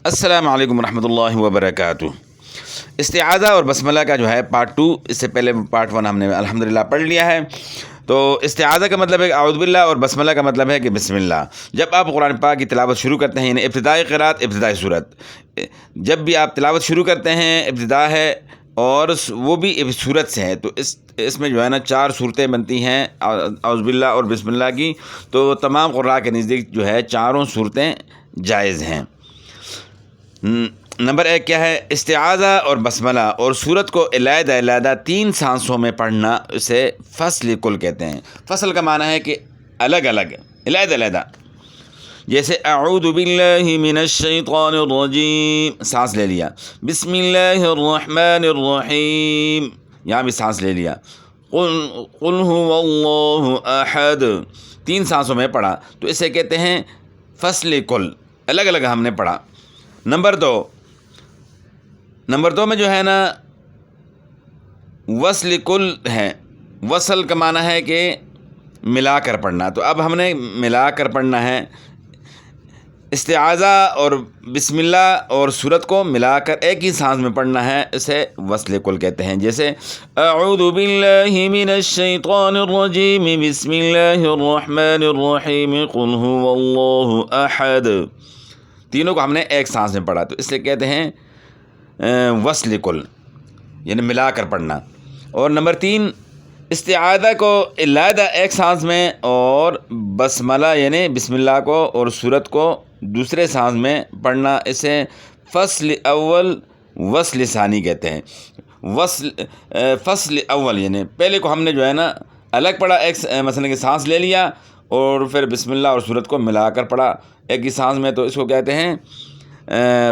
السلام علیکم ورحمۃ اللہ وبرکاتہ۔ استعاذہ اور بسملہ کا جو ہے پارٹ 2، اس سے پہلے پارٹ 1 ہم نے الحمدللہ پڑھ لیا ہے۔ تو استعاذہ کا مطلب ہے اعوذ باللہ، اور بسملہ کا مطلب ہے کہ بسم اللہ۔ جب آپ قرآن پاک کی تلاوت شروع کرتے ہیں، یعنی ابتدائی قرات، ابتدائی صورت، جب بھی آپ تلاوت شروع کرتے ہیں ابتدا ہے اور وہ بھی صورت سے ہے، تو اس میں جو ہے نا 4 صورتیں بنتی ہیں اعوذ باللہ اور بسم اللہ کی۔ تو تمام قراء کے نزدیک جو ہے چاروں صورتیں جائز ہیں۔ نمبر 1 کیا ہے؟ استعاذہ اور بسملہ اور سورت کو علیحدہ علیحدہ 3 سانسوں میں پڑھنا، اسے فصل کل کہتے ہیں۔ فصل کا معنی ہے کہ الگ الگ، علیحدہ علیحدہ۔ جیسے اعوذ باللہ من الشیطان الرجیم، سانس لے لیا۔ بسم اللہ الرحمن الرحیم، یہاں بھی سانس لے لیا۔ قل هو اللہ احد، 3 سانسوں میں پڑھا، تو اسے کہتے ہیں فصل کل، الگ الگ ہم نے پڑھا۔ نمبر 2 میں جو ہے نا وصل کل ہے۔ وصل کا معنی ہے کہ ملا کر پڑھنا، تو اب ہم نے ملا کر پڑھنا ہے۔ استعاذہ اور بسم اللہ اور سورت کو ملا کر ایک ہی سانس میں پڑھنا ہے، اسے وصل کل کہتے ہیں۔ جیسے اعوذ باللہ من الشیطان الرجیم بسم اللہ الرحمن الرحیم قل هو اللہ احد، تینوں کو ہم نے ایک سانس میں پڑھا، تو اس سے کہتے ہیں وصل کل، یعنی ملا کر پڑھنا۔ اور نمبر 3، استعاذہ کو علیحدہ ایک سانس میں اور بسملہ یعنی بسم اللہ کو اور سورت کو دوسرے سانس میں پڑھنا، اسے فصل اول وصل ثانی کہتے ہیں۔ فصل اول یعنی پہلے کو ہم نے جو ہے نا الگ پڑھا، ایک مثلا کہ سانس لے لیا اور پھر بسم اللہ اور سورت کو ملا کر پڑھا ایک ہی سانس میں، تو اس کو کہتے ہیں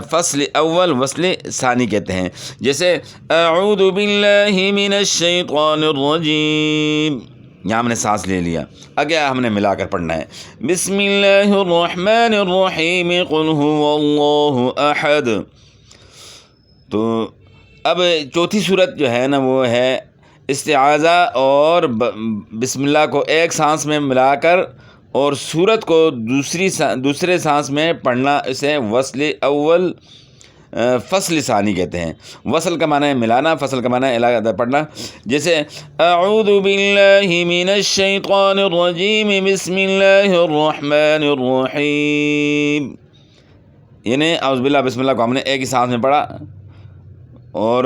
فصل اول وصل ثانی کہتے ہیں۔ جیسے اعوذ باللہ من الشیطان الرجیم، یہاں ہم نے سانس لے لیا، آگے ہم نے ملا کر پڑھنا ہے۔ بسم اللہ الرحمن الرحیم قل هو اللہ احد۔ تو اب چوتھی صورت جو ہے نا وہ ہے استعاذہ اور بسم اللہ کو ایک سانس میں ملا کر اور سورت کو دوسرے سانس میں پڑھنا، اسے وصل اول فصل ثانی کہتے ہیں۔ وصل کا معنی ہے ملانا، فصل کا معنی ہے علیحدہ پڑھنا۔ جیسے اعوذ باللہ من الشیطان الرجیم بسم اللہ الرحمن الرحیم، یعنی اعوذ باللہ بسم اللہ کو ہم نے ایک ہی سانس میں پڑھا اور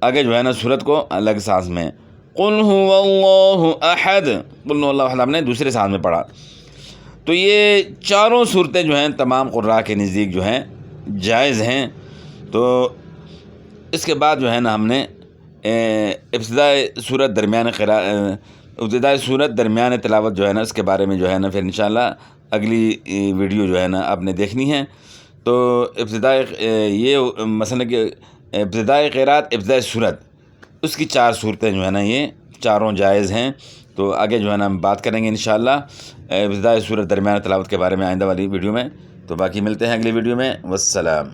آگے جو ہے نا سورت کو الگ سانس میں۔ قل هو اللہ احد، قل هو اللہ احد ہم نے دوسرے سانس میں پڑھا۔ تو یہ چاروں صورتیں جو ہیں تمام قراء کے نزدیک جو ہیں جائز ہیں۔ تو اس کے بعد جو ہے نا ہم نے ابتدائی صورت درمیان تلاوت جو ہے نا اس کے بارے میں جو ہے نا پھر انشاءاللہ اگلی ویڈیو جو ہے نا آپ نے دیکھنی ہے۔ تو یہ مثلا کہ ابتدائی قرات، ابتدائی صورت، اس کی 4 صورتیں جو ہے نا یہ چاروں جائز ہیں۔ تو آگے جو ہے نا ہم بات کریں گے انشاءاللہ ابتدائی صورت درمیان تلاوت کے بارے میں آئندہ والی ویڈیو میں۔ تو باقی ملتے ہیں اگلی ویڈیو میں، والسلام۔